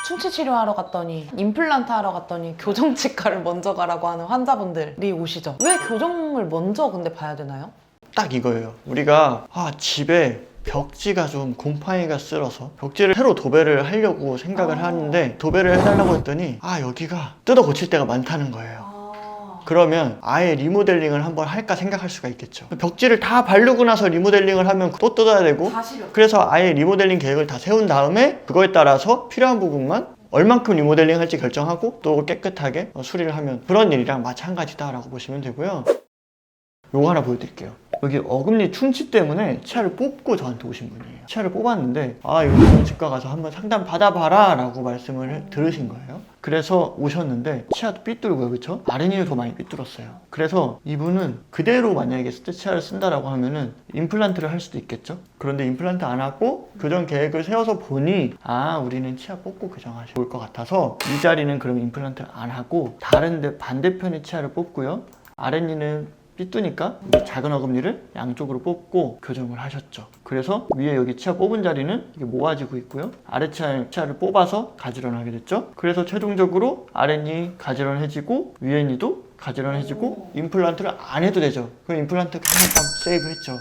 충치 치료하러 갔더니 임플란트 하러 갔더니 교정치과를 먼저 가라고 하는 환자분들이 오시죠. 왜 교정을 먼저 근데 봐야 되나요? 딱 이거예요. 우리가 집에 벽지가 좀 곰팡이가 쓸어서 벽지를 새로 도배를 하려고 생각을 하는데 도배를 해달라고 했더니 여기가 뜯어 고칠 때가 많다는 거예요. 그러면 아예 리모델링을 한번 할까 생각할 수가 있겠죠. 벽지를 다 바르고 나서 리모델링을 하면 또 뜯어야 되고, 그래서 아예 리모델링 계획을 다 세운 다음에 그거에 따라서 필요한 부분만 얼만큼 리모델링 할지 결정하고 또 깨끗하게 수리를 하면 그런 일이랑 마찬가지다라고 보시면 되고요. 요거 하나 보여드릴게요. 여기 어금니 충치 때문에 치아를 뽑고 저한테 오신 분이에요. 치아를 뽑았는데 이거 교정치과 가서 한번 상담 받아봐라 라고 말씀을 들으신 거예요. 그래서 오셨는데 치아도 삐뚤고요, 그쵸? 아랫니를 더 많이 삐뚤었어요. 그래서 이분은 그대로 만약에 치아를 쓴다라고 하면은 임플란트를 할 수도 있겠죠? 그런데 임플란트 안 하고 교정 계획을 세워서 보니 우리는 치아 뽑고 교정하셔야 올 것 같아서 이 자리는 그럼 임플란트를 안 하고 다른데 반대편의 치아를 뽑고요. 아랫니는 삐뚤니까 작은 어금니를 양쪽으로 뽑고 교정을 하셨죠. 그래서 위에 여기 치아 뽑은 자리는 이게 모아지고 있고요. 아래 치아를 뽑아서 가지런을 하게 됐죠. 그래서 최종적으로 아랫니 가지런해지고 위에 니도 가지런해지고 임플란트를 안 해도 되죠. 그럼 임플란트 그냥 세이브했죠.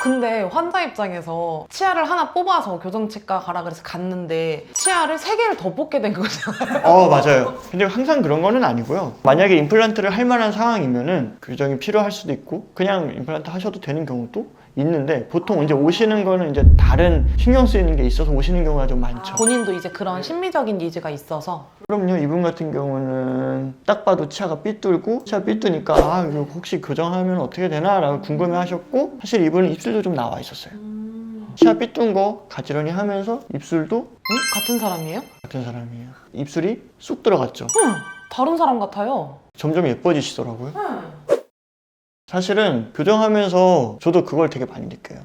근데 환자 입장에서 치아를 하나 뽑아서 교정치과 가라 그래서 갔는데 치아를 3개를 더 뽑게 된 거잖아요. 맞아요. 근데 항상 그런 거는 아니고요. 만약에 임플란트를 할 만한 상황이면은 교정이 필요할 수도 있고 그냥 임플란트 하셔도 되는 경우도 있는데 보통 이제 오시는 거는 이제 다른 신경 쓰이는 게 있어서 오시는 경우가 좀 많죠. 본인도 이제 그런 심리적인 니즈가 있어서. 그럼요. 이분 같은 경우는 딱 봐도 치아가 삐뚤고 치아 삐뚤니까 이거 혹시 교정하면 어떻게 되나 라고 궁금해 하셨고 사실 이분은 입술도 좀 나와 있었어요. 치아 삐뚤은 거 가지런히 하면서 입술도 같은 사람이에요? 같은 사람이에요. 입술이 쑥 들어갔죠. 다른 사람 같아요. 점점 예뻐지시더라고요. 사실은 교정하면서 저도 그걸 되게 많이 느껴요.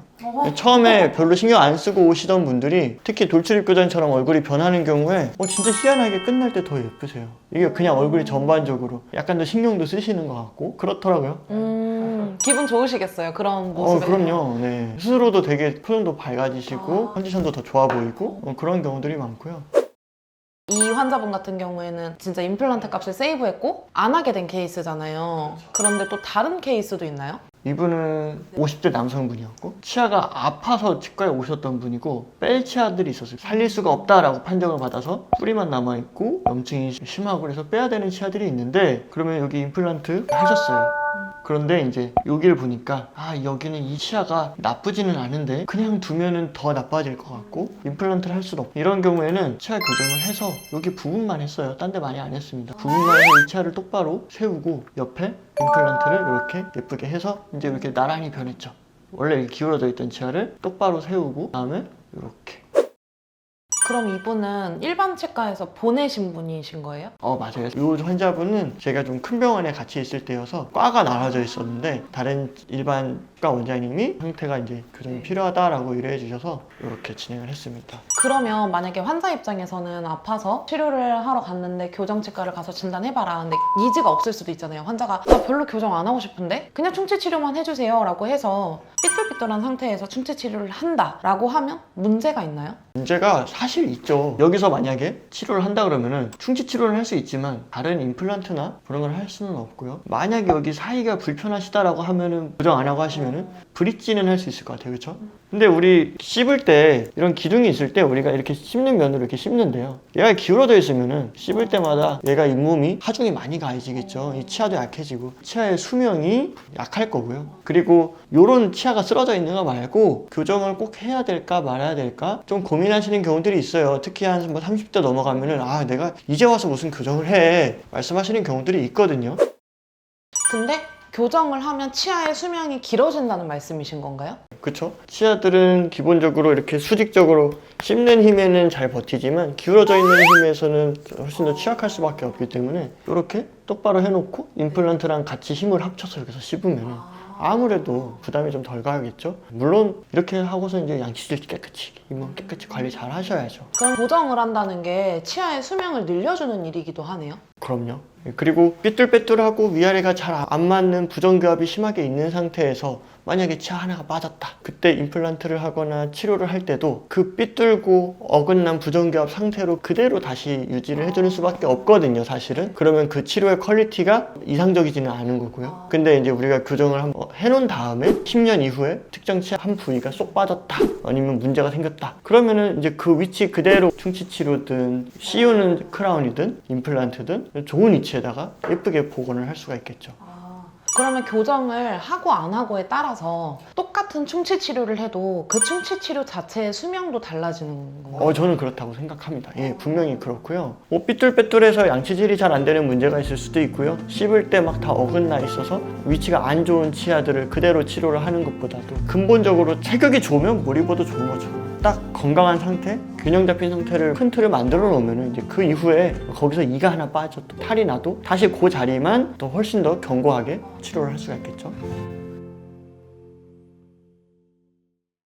처음에 별로 신경 안 쓰고 오시던 분들이 특히 돌출입 교정처럼 얼굴이 변하는 경우에 진짜 희한하게 끝날 때 더 예쁘세요. 이게 그냥 얼굴이 전반적으로 약간 더 신경도 쓰시는 것 같고 그렇더라고요. 기분 좋으시겠어요, 그런 모습에. 그럼요. 네. 스스로도 되게 표정도 밝아지시고 컨디션도 더 좋아 보이고 그런 경우들이 많고요. 이 환자분 같은 경우에는 진짜 임플란트 값을 세이브했고 안 하게 된 케이스잖아요. 그런데 또 다른 케이스도 있나요? 이분은 50대 남성분이었고 치아가 아파서 치과에 오셨던 분이고 뺄 치아들이 있었어요. 살릴 수가 없다라고 판정을 받아서 뿌리만 남아있고 염증이 심하고 그래서 빼야 되는 치아들이 있는데 그러면 여기 임플란트 하셨어요. 그런데 이제 여기를 보니까 여기는 이 치아가 나쁘지는 않은데 그냥 두면은 더 나빠질 것 같고 임플란트를 할 수도 없고 이런 경우에는 치아 교정을 해서 여기 부분만 했어요. 딴 데 많이 안 했습니다. 부분만 해서 이 치아를 똑바로 세우고 옆에 임플란트를 이렇게 예쁘게 해서 이제 이렇게 나란히 변했죠. 원래 이렇게 기울어져 있던 치아를 똑바로 세우고 다음에 이렇게. 그럼 이분은 일반 치과에서 보내신 분이신 거예요? 맞아요. 이 환자분은 제가 좀 큰 병원에 같이 있을 때여서 과가 나눠져 있었는데 다른 일반 과 원장님이 상태가 이제 교정이 필요하다라고 의뢰해 주셔서 이렇게 진행을 했습니다. 그러면 만약에 환자 입장에서는 아파서 치료를 하러 갔는데 교정치과를 가서 진단해봐라. 근데 니즈가 없을 수도 있잖아요. 환자가 나 별로 교정 안 하고 싶은데 그냥 충치 치료만 해주세요 라고 해서 삐뚤삐뚤한 상태에서 충치 치료를 한다 라고 하면 문제가 있나요? 문제가 사실 있죠. 여기서 만약에 치료를 한다 그러면은 충치 치료를 할 수 있지만 다른 임플란트나 그런 걸 할 수는 없고요. 만약에 여기 사이가 불편하시다라고 하면은 교정 안 하고 하시면은 브릿지는 할 수 있을 것 같아요. 그렇죠? 근데 우리 씹을 때 이런 기둥이 있을 때 우리가 이렇게 씹는 면으로 이렇게 씹는데요. 얘가 기울어져 있으면은 씹을 때마다 얘가 잇몸이 하중이 많이 가해지겠죠. 이 치아도 약해지고 치아의 수명이 약할 거고요. 그리고 요런 치아가 쓰러져 있는 거 말고 교정을 꼭 해야 될까 말아야 될까 좀 고민하시는 경우들이 있어요. 특히 한 30대 넘어가면은 내가 이제 와서 무슨 교정을 해 말씀하시는 경우들이 있거든요. 근데 교정을 하면 치아의 수명이 길어진다는 말씀이신 건가요? 그쵸? 치아들은 기본적으로 이렇게 수직적으로 씹는 힘에는 잘 버티지만 기울어져 있는 힘에서는 훨씬 더 취약할 수밖에 없기 때문에 이렇게 똑바로 해놓고 임플란트랑 같이 힘을 합쳐서 여기서 씹으면 아무래도 부담이 좀 덜 가겠죠? 물론 이렇게 하고서 이제 양치질 깨끗이 잇몸 깨끗이 관리 잘 하셔야죠. 그럼 교정을 한다는 게 치아의 수명을 늘려주는 일이기도 하네요. 그럼요. 그리고 삐뚤빼뚤하고 위아래가 잘 안 맞는 부정교합이 심하게 있는 상태에서 만약에 치아 하나가 빠졌다. 그때 임플란트를 하거나 치료를 할 때도 그 삐뚤고 어긋난 부정교합 상태로 그대로 다시 유지를 해주는 수밖에 없거든요, 사실은. 그러면 그 치료의 퀄리티가 이상적이지는 않은 거고요. 근데 이제 우리가 교정을 한번 해놓은 다음에 10년 이후에 특정 치아 한 부위가 쏙 빠졌다. 아니면 문제가 생겼다. 그러면은 이제 그 위치 그대로 충치 치료든 씌우는 크라운이든 임플란트든 좋은 위치에다가 예쁘게 복원을 할 수가 있겠죠. 그러면 교정을 하고 안 하고에 따라서 똑같은 충치 치료를 해도 그 충치 치료 자체의 수명도 달라지는 건가요? 저는 그렇다고 생각합니다. 예, 분명히 그렇고요. 뭐 삐뚤빼뚤해서 양치질이 잘 안 되는 문제가 있을 수도 있고요. 씹을 때 막 다 어긋나 있어서 위치가 안 좋은 치아들을 그대로 치료를 하는 것보다도 근본적으로 체격이 좋으면 뭘 입어도 좋은 거죠. 딱 건강한 상태, 균형 잡힌 상태를 큰 틀을 만들어 놓으면 이제 그 이후에 거기서 이가 하나 빠져도 탈이 나도 다시 그 자리만 더 훨씬 더 견고하게 치료를 할 수가 있겠죠.